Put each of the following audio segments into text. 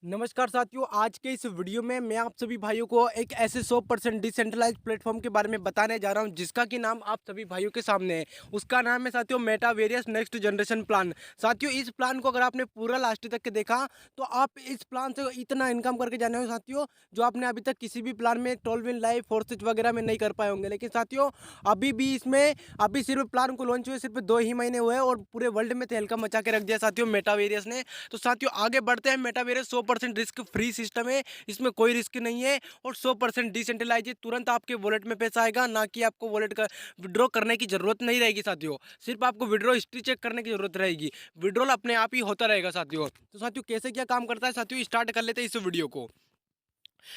नमस्कार साथियों, आज के इस वीडियो में मैं आप सभी भाइयों को एक ऐसे 100% डिसेंट्रलाइज्ड प्लेटफॉर्म के बारे में बताने जा रहा हूं जिसका कि नाम आप सभी भाइयों के सामने है। उसका नाम है साथियों मेटावेरियस नेक्स्ट जनरेशन प्लान। साथियों, इस प्लान को अगर आपने पूरा लास्ट तक के देखा तो आप इस प्लान से इतना इनकम करके जाने हो साथियों, जो आपने अभी तक किसी भी प्लान में 12 इन लाइफ फोर्सेज वगैरह में नहीं कर पाए होंगे। लेकिन साथियों, अभी भी इसमें अभी सिर्फ प्लान को लॉन्च हुए सिर्फ 2 ही महीने हुए और पूरे वर्ल्ड में तहलका मचा के रख दिया साथियों मेटावेरियस ने। तो साथियों, आगे बढ़ते हैं। मेटावेरियस 100% रिस्क फ्री सिस्टम है, इसमें कोई रिस्क नहीं है और 100% डिसेंट्रलाइज है। तुरंत आपके वॉलेट में पैसा आएगा, ना कि आपको वॉलेट का विड्रॉ करने की जरूरत नहीं रहेगी साथियों। सिर्फ आपको विड्रॉ हिस्ट्री चेक करने की जरूरत रहेगी, विड्रॉल अपने आप ही होता रहेगा साथियों। तो साथियों, कैसे क्या काम करता है साथियों, स्टार्ट कर लेते हैं इस वीडियो को।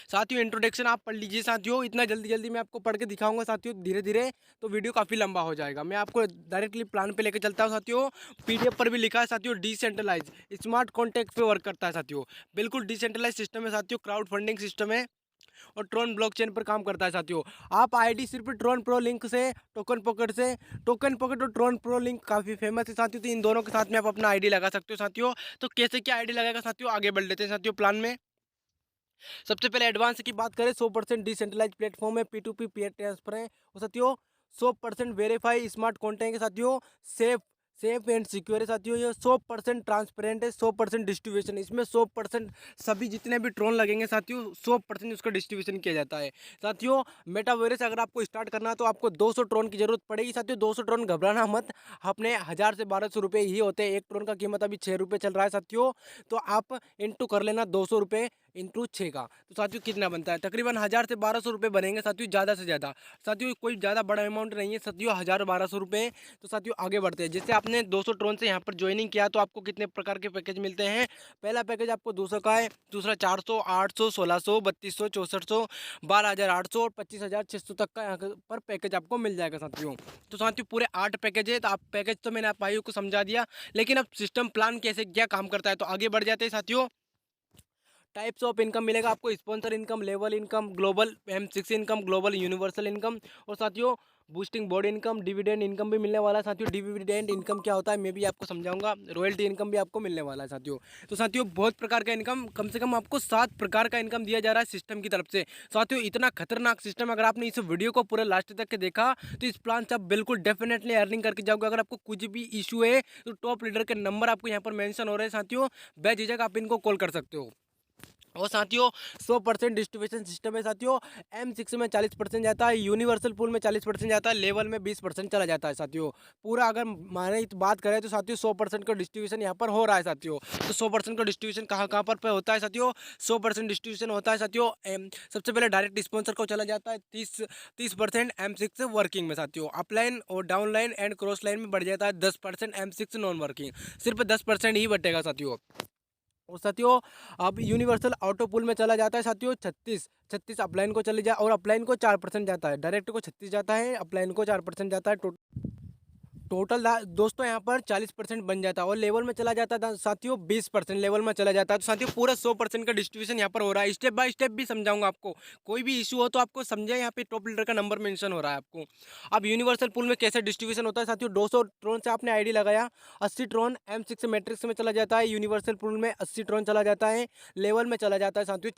साथियों, इंट्रोडक्शन आप पढ़ लीजिए साथियों, इतना जल्दी जल्दी मैं आपको पढ़ के दिखाऊंगा साथियों धीरे धीरे, तो वीडियो काफ़ी लंबा हो जाएगा। मैं आपको डायरेक्टली प्लान पे लेके चलता हूँ साथियों। पीडीएफ पर भी लिखा है साथियों डिसेंट्रलाइज स्मार्ट कॉन्टैक्ट पे वर्क करता है साथियों। बिल्कुल डिसेंट्रलाइज सिस्टम है साथियों, क्राउड फंडिंग सिस्टम है और ट्रोन ब्लॉकचेन पर काम करता है साथियों। आप आईडी सिर्फ ट्रोन प्रो लिंक से, टोकन पॉकेट और ट्रोन प्रो लिंक काफ़ी फेमस है साथियों, तो इन दोनों के साथ में आप अपना आईडी लगा सकते हो साथियों। तो कैसे क्या आईडी लगाएगा साथियों, आगे बढ़ लेते हैं साथियों प्लान में। सबसे पहले एडवांस की बात करें, 100% डिसेंट्रलाइज प्लेटफॉर्म है, P to P peer transfer है और साथियों 100% वेरीफाई स्मार्ट कॉन्टेंट है साथियों। सेफ सेफ एंड सिक्योर है साथियों। ये 100% ट्रांसपेरेंट है, 100% डिस्ट्रीब्यूशन, इसमें 100% सभी जितने भी ट्रोन लगेंगे साथियों 100% उसका डिस्ट्रीब्यूशन किया जाता है साथियों। मेटावर्स अगर आपको स्टार्ट करना है तो आपको 200 ट्रोन की जरूरत पड़ेगी साथियों। 200 ट्रोन, घबराना मत, अपने 1000 से 1200 रुपये ही होते हैं। एक ट्रोन का कीमत अभी 6 रुपये चल रहा है साथियों। तो आप इंटू कर लेना 200 रुपये इंटू 6 का, तो साथियों कितना बनता है, तकरीबन 1000 से 1200 रुपये बनेंगे साथियों, ज़्यादा से ज़्यादा। साथियों, कोई ज़्यादा बड़ा अमाउंट नहीं है साथियों, 1000-1200 रुपये। तो साथियों आगे बढ़ते हैं। जैसे आपने 200 ट्रोन से यहाँ पर ज्वाइनिंग किया तो आपको कितने प्रकार के पैकेज मिलते हैं। पहला पैकेज आपको 200 का है, दूसरा 400, 800, 1600, 3200, 6400, 12,800 और 25,600 तक का यहाँ पर पैकेज आपको मिल जाएगा साथियों। तो साथियों पूरे 8 पैकेज है। तो आप पैकेज तो मैंने आप भाइयों को समझा दिया, लेकिन अब सिस्टम प्लान कैसे क्या काम करता है तो आगे बढ़ जाते हैं साथियों। टाइप्स ऑफ इनकम मिलेगा आपको, sponsor income, level income, global M6 income, global universal income और साथियों boosting board income, dividend income भी मिलने वाला है साथियों। डिविडेंड इनकम क्या होता है मैं भी आपको समझाऊंगा। रॉयल्टी इनकम भी आपको मिलने वाला है साथियों। तो साथियों बहुत प्रकार का इनकम, कम से कम आपको 7 प्रकार का इनकम दिया जा रहा है सिस्टम की तरफ से साथियों। इतना खतरनाक सिस्टम, अगर आपने इस वीडियो को पूरे लास्ट तक के देखा तो इस प्लान से आप बिल्कुल डेफिनेटली अर्निंग करके जाओगे। अगर आपको कुछ भी इशू है तो टॉप लीडर के नंबर आपको यहाँ पर मेंशन हो रहे हैं साथियों, बेझिझक आप इनको कॉल कर सकते हो। और साथियों 100% डिस्ट्रीब्यूशन सिस्टम है साथियों। M6 में 40% जाता है, यूनिवर्सल पूल में 40% जाता है, लेवल में 20% चला जाता है साथियों। पूरा अगर माने तो बात करें तो साथियों 100% का डिस्ट्रीब्यूशन यहाँ पर हो रहा है साथियों। तो 100% का डिस्ट्रीब्यूशन कहाँ कहाँ पर होता है साथियों। 100% डिस्ट्रीब्यूशन होता है साथियों। सबसे पहले डायरेक्ट स्पॉन्सर को चला जाता है 30% M6 वर्किंग में साथियों। अपलाइन और डाउनलाइन एंड क्रॉस लाइन में बढ़ जाता है 10% M6 नॉन वर्किंग, सिर्फ 10% ही बटेगा साथियों। और साथियों अब यूनिवर्सल ऑटो पुल में चला जाता है साथियों 36 अपलाइन को चले जा, और अपलाइन को 4% जाता है, डायरेक्ट को 36 जाता है, अपलाइन को 4% जाता है। टोटल दोस्तों यहाँ पर 40% बन जाता है। और लेवल में चला जाता था साथियों 20% लेवल में चला जाता है। तो साथियों पूरा 100% का डिस्ट्रीब्यूशन यहाँ पर हो रहा है। स्टेप बाय स्टेप भी समझाऊंगा आपको, कोई भी इशू हो तो आपको समझे, यहाँ पे टॉप लीडर का नंबर मेंशन हो रहा है आपको। अब यूनिवर्सल पूल में कैसे डिस्ट्रीब्यूशन होता है साथियों, 200 ट्रोन से आपने आईडी लगाया, 80 ट्रोन M6 मैट्रिक्स में चला जाता है, यूनिवर्सल पूल में 80 ट्रोन चला जाता है, लेवल में चला जाता है साथियों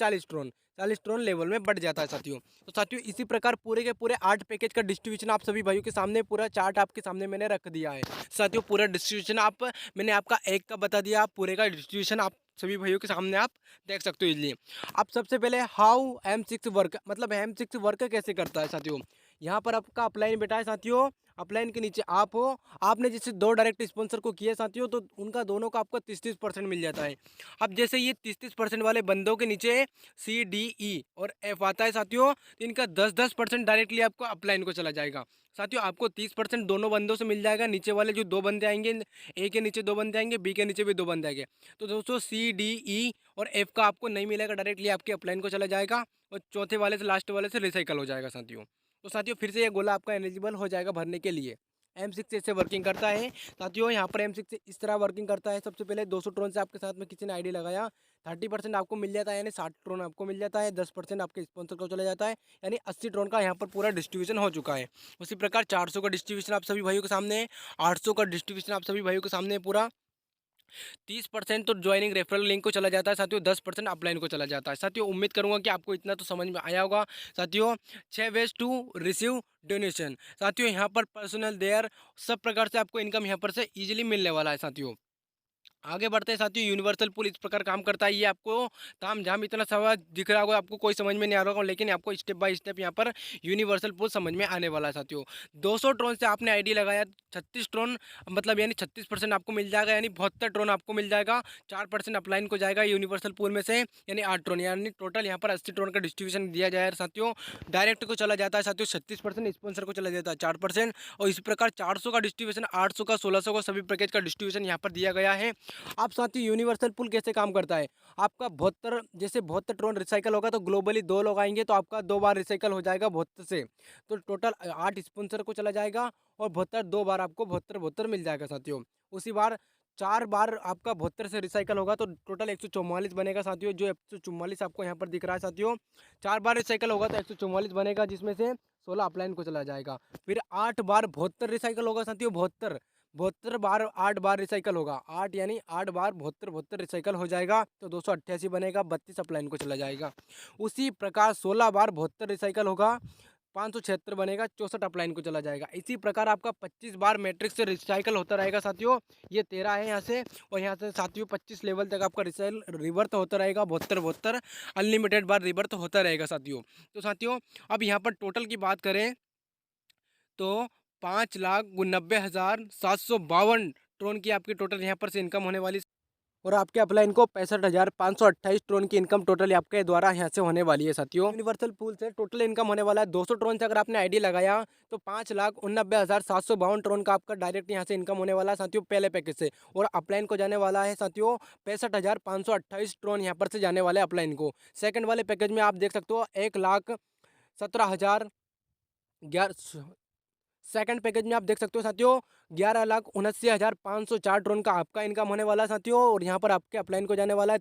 40 ट्रोन लेवल में बढ़ जाता है साथियों। तो साथियों इसी प्रकार पूरे के पूरे 8 पैकेज का डिस्ट्रीब्यूशन आप सभी भाइयों के सामने, पूरा चार्ट आपके सामने मैंने रख दिया है साथियों। पूरा डिस्ट्रीब्यूशन आप, मैंने आपका एक का बता दिया, आप पूरे का डिस्ट्रीब्यूशन आप सभी भाइयों के सामने आप देख सकते हो इजली। अब सबसे पहले हाउ M6 वर्क, मतलब M6 वर्क कैसे करता है साथियों। यहाँ पर आपका अपलाइन बेटा है साथियों, अपलाइन के नीचे आप हो, आपने जैसे 2 डायरेक्ट स्पॉन्सर को किया साथियों तो उनका दोनों का आपको 30-30% मिल जाता है। अब जैसे ये 30-30% वाले बंदों के नीचे C D E और F आता है साथियों, तो इनका 10-10% डायरेक्टली आपको अपलाइन को चला जाएगा साथियों। आपको 30% दोनों बंदों से मिल जाएगा। नीचे वाले जो 2 बंदे आएंगे, A के नीचे 2 बंदे आएंगे, B के नीचे भी 2 बंदे आएंगे, तो दोस्तों C D E और F का आपको नहीं मिलेगा, डायरेक्टली आपके अपलाइन को चला जाएगा और चौथे वाले से, लास्ट वाले से रिसाइकल हो जाएगा साथियों। तो साथियों फिर से ये गोला आपका एलिजिबल हो जाएगा भरने के लिए। M6 ऐसे वर्किंग करता है साथियों। यहाँ पर M6 इस तरह वर्किंग करता है। सबसे पहले 200 ट्रोन से आपके साथ में किसी ने आईडी लगाया, 30% आपको मिल जाता है, यानी 60 ट्रोन आपको मिल जाता है, 10% आपके स्पॉन्सर को चला जाता है, यानी 80 ट्रोन का यहाँ पर पूरा डिस्ट्रीब्यूशन हो चुका है। उसी प्रकार 400 का डिस्ट्रीब्यूशन आप सभी भाइयों के सामने है, 800 का डिस्ट्रीब्यूशन आप सभी भाइयों के सामने है पूरा, 30% तो ज्वाइनिंग रेफरल लिंक को चला जाता है साथियों, 10% अपलाइन को चला जाता है साथियों। उम्मीद करूंगा कि आपको इतना तो समझ में आया होगा साथियों। 6 वेज टू रिसीव डोनेशन साथियों, यहाँ पर पर्सनल देयर सब प्रकार से आपको इनकम यहाँ पर से इजीली मिलने वाला है साथियों। आगे बढ़ते हैं साथियों। यूनिवर्सल पूल इस प्रकार काम करता है, ये आपको तामझाम इतना सवाल दिख रहा होगा, आपको कोई समझ में नहीं आ रहा होगा, लेकिन आपको स्टेप बाय स्टेप यहाँ पर यूनिवर्सल पूल समझ में आने वाला है साथियों। 200 ट्रोन से आपने आईडी लगाया, 36 ट्रोन मतलब यानी 36% आपको मिल जाएगा, यानी 72 ट्रोन आपको मिल जाएगा। 4% अपलाइन को जाएगा यूनिवर्सल पूल में से, यानी 8 ट्रोन, यानी टोटल यहाँ पर 80 ट्रोन का डिस्ट्रीब्यूशन दिया जाए साथियों। डायरेक्ट को चला जाता है साथियों 36%, स्पॉन्सर को चला जाता है 4%, और इसी प्रकार 400 का डिस्ट्रीब्यूशन, 800 का, 1600 का सभी पैकेज का डिस्ट्रीब्यूशन यहाँ पर दिया गया है। आप साथियों यूनिवर्सल पूल कैसे काम करता है, आपका 72 जैसे 72 ट्रोन रिसाइकल होगा तो ग्लोबली 2 लोग आएंगे तो आपका 2 बार रिसाइकल हो जाएगा 72 से, तो टोटल 8 स्पॉन्सर को चला जाएगा और 72 2 बार आपको 72 मिल जाएगा साथियों। उसी बार 4 बार आपका 72 से रिसाइकल होगा तो टोटल 144 बनेगा साथियों, जो 144 आपको यहाँ पर दिख रहा है साथियों। 4 बार रिसाइकल होगा तो 144 बनेगा, जिसमें से 16 अपलाइन को चला जाएगा। फिर 8 बार 72 रिसाइकल होगा साथियों, 72 72 बार 8 बार रिसाइकल होगा, 8 यानी 8 बार 72 रिसाइकल हो जाएगा तो 288 बनेगा, 32 अपलाइन को चला जाएगा। उसी प्रकार 16 बार 72 रिसाइकल होगा, 576 बनेगा, 64 अपलाइन को चला जाएगा। इसी प्रकार आपका 25 बार मैट्रिक्स से रिसाइकल होता रहेगा साथियों, ये 13 है यहाँ से, और यहाँ से साथियों 25 लेवल तक आपका रिवर्थ होता रहेगा, 72 अनलिमिटेड बार रिवर्थ होता रहेगा साथियों। तो साथियों अब यहाँ पर टोटल की बात करें तो 5,90,752 ट्रोन की आपकी टोटल यहाँ पर से इनकम होने वाली, और आपके अपलाइन को 65,528 ट्रोन की इनकम टोटल आपके द्वारा यहाँ से होने वाली है साथियों। यूनिवर्सल पूल से टोटल इनकम होने वाला है 200 ट्रोन से अगर आपने आईडी लगाया तो 5,89,752 ट्रोन का आपका डायरेक्ट यहाँ से इनकम होने वाला है साथियों पहले पैकेज से, और अपलाइन को जाने वाला है साथियों 65,528 ट्रोन यहाँ पर से जाने वाले अपलाइन को। सेकंड वाले पैकेज में आप देख सकते हो 1,17,011 सेकंड पैकेज में आप देख सकते हो साथियों 11,79,504 ट्रोन का आपका इनकम होने वाला है साथियों, और यहाँ पर आपके अपलाइन को जाने वाला है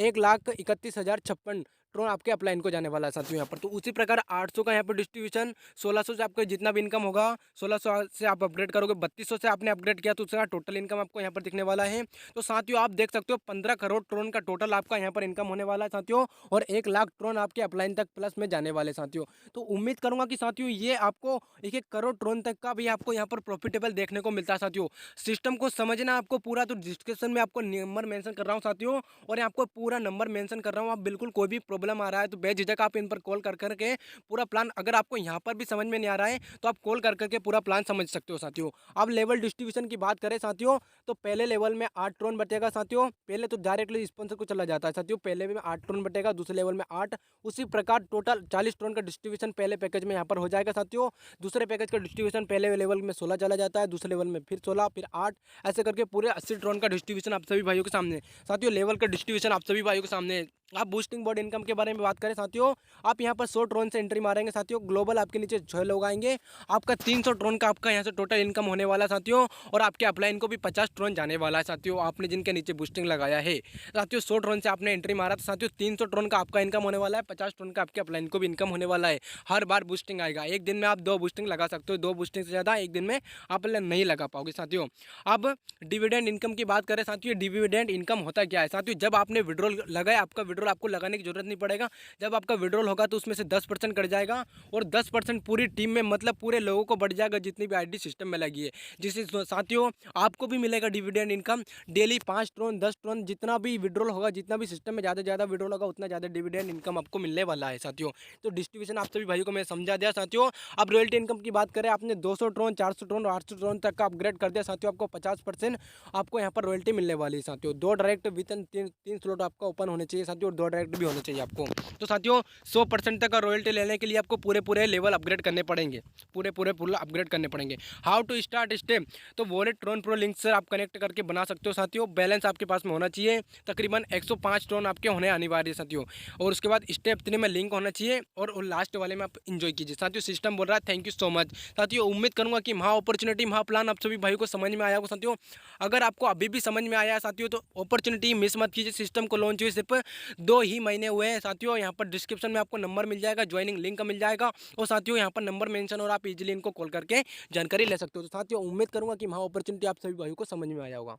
1,31,056 ट्रोन आपके अपलाइन को जाने वाला है साथियों यहाँ पर। तो उसी प्रकार 800 का यहाँ पर डिस्ट्रीब्यूशन, 1600 से आपका जितना भी इनकम होगा, 1600 से आप अपग्रेड करोगे, 3200 से आपने अपग्रेड किया तो उसका टोटल इनकम आपको यहाँ पर दिखने वाला है। तो साथियों आप देख सकते हो 15 करोड़ ट्रोन का टोटल आपका यहाँ पर इनकम होने वाला है साथियों, और 1 लाख ट्रोन आपके अपलाइन तक प्लस में जाने वाले साथियों। तो उम्मीद करूंगा कि साथियों ये आपको 1-1 करोड़ ट्रोन तक का भी आपको यहाँ पर प्रॉफिटेबल देखने को मिलता है साथियों। सिस्टम को समझना आपको पूरा, तो डिस्क्रिप्शन में आपको नंबर मेंशन कर रहा हूँ साथियों, और आपको पूरा नंबर मेंशन कर रहा हूँ। आप बिल्कुल कोई भी प्रॉब्लम आ रहा है तो बेझिझक आप इन पर कॉल कर करके पूरा प्लान, अगर आपको यहाँ पर भी समझ में नहीं आ रहा है तो आप कॉल कर करके पूरा प्लान समझ सकते हो साथियों। अब लेवल डिस्ट्रीब्यूशन की बात करें साथियों तो पहले लेवल में 8 ट्रोन बचेगा साथियों, पहले तो डायरेक्टली स्पॉन्सर को चला जाता है साथियों, पहले में 8 ट्रोन बटेगा, दूसरे लेवल में 8, उसी प्रकार टोटल 40 ट्रोन का डिस्ट्रीब्यूशन पहले पैकेज में यहाँ पर हो जाएगा साथियों। दूसरे पैकेज का डिस्ट्रीब्यूशन पहले लेवल में 16 चला जाता है, दूसरे लेवल में फिर 16, फिर 8, ऐसे करके पूरे 80 ट्रोन का डिस्ट्रीब्यूशन आप सभी भाइयों के सामने साथियों, लेवल का डिस्ट्रीब्यूशन आप सभी भाइयों के सामने। आप बूस्टिंग बोर्ड इनकम के बारे में बात करें साथियों, आप यहाँ पर 100 ट्रोन से एंट्री मारेंगे साथियों, ग्लोबल आपके नीचे 6 लोग आएंगे, आपका 300 ट्रोन का आपका यहाँ से टोटल इनकम होने वाला है साथियों, और आपके अपलाइन को भी 50 ट्रोन जाने वाला है साथियों, आपने जिनके नीचे बूस्टिंग लगाया है साथियों। 100 ट्रोन से आपने एंट्री मारा तो साथियों 300 ट्रोन का आपका इनकम होने वाला है, 50 ट्रोन का आपके अपलाइन को भी इनकम होने वाला है। हर बार बूस्टिंग आएगा, एक दिन में आप 2 बूस्टिंग लगा सकते हो, 2 बूस्टिंग से ज़्यादा एक दिन में आप नहीं लगा पाओगे साथियों। अब डिविडेंड इनकम की बात करें साथियों, डिविडेंड इनकम होता क्या है साथियों, जब आपने विड्रॉल लगाया, आपका विड्रॉल आपको लगाने की जरूरत नहीं पड़ेगा, जब आपका विड्रॉल होगा तो उसमें से 10% कट जाएगा, और 10% पूरी टीम में मतलब पूरे लोगों को बढ़ जाएगा जितनी भी आईडी सिस्टम में लगी है, जिससे साथियों आपको भी मिलेगा dividend income daily 5 Tron 10 Tron जितना भी विड्रॉल होगा, जितना भी सिस्टम में ज़्यादा ज़्यादा विड्रॉल होगा उतना ज़्यादा डिविडेंड इनकम आपको मिलने वाला है साथियों। तो डिस्ट्रीब्यूशन आप सभी भाइयों को मैं समझा दिया साथियों। अब रॉयल्टी इनकम की बात करें, आपने 200 ट्रोन 400 ट्रोन 800 ट्रोन तक का अपग्रेड कर दिया साथियों, आपको 50% आपको यहाँ पर रॉयल्टी मिलने वाली है साथियों। 2 डायरेक्ट विद इन 3 स्लॉट आपका ओपन होने चाहिए साथियों, और 2 डायरेक्ट भी होने चाहिए आपको। तो साथियों 100% तक का रॉयल्टी लेने के लिए आपको पूरे लेवल अपग्रेड करने पड़ेंगे, पूरे फुल अपग्रेड करने पड़ेंगे। हाउ टू स्टार्ट स्टेप, तो वॉलेट ट्रोन प्रो लिंक से आप कनेक्ट करके बना सकते हो साथियों। बैलेंस आपके पास में होना चाहिए, तकरीबन 105 ट्रोन आपके होने अनिवार्य है साथियों, और उसके बाद स्टेप 3 में लिंक होना चाहिए, और लास्ट वाले में आप इंजॉय कीजिए साथियों। सिस्टम बोल रहा है थैंक यू सो मच साथियों। उम्मीद करूंगा कि वहाँ अपॉर्चुनिटी वहाँ प्लान आप सभी भाइयों को समझ में आया होगा साथियों। अगर आपको अभी भी समझ में आया है साथियों तो अपॉर्चुनिटी मिस मत कीजिए। सिस्टम को लॉन्च हुए सिर्फ 2 ही महीने हुए हैं साथियों। यहाँ पर डिस्क्रिप्शन में आपको नंबर मिल जाएगा, ज्वाइनिंग लिंक मिल जाएगा, और साथियों यहाँ पर नंबर मेंशन, और आप इजीली इनको कॉल करके जानकारी ले सकते हो। तो साथियों उम्मीद करूंगा कि वहाँ अपॉर्चुनिटी आप सभी भाइयों को समझ में आया होगा।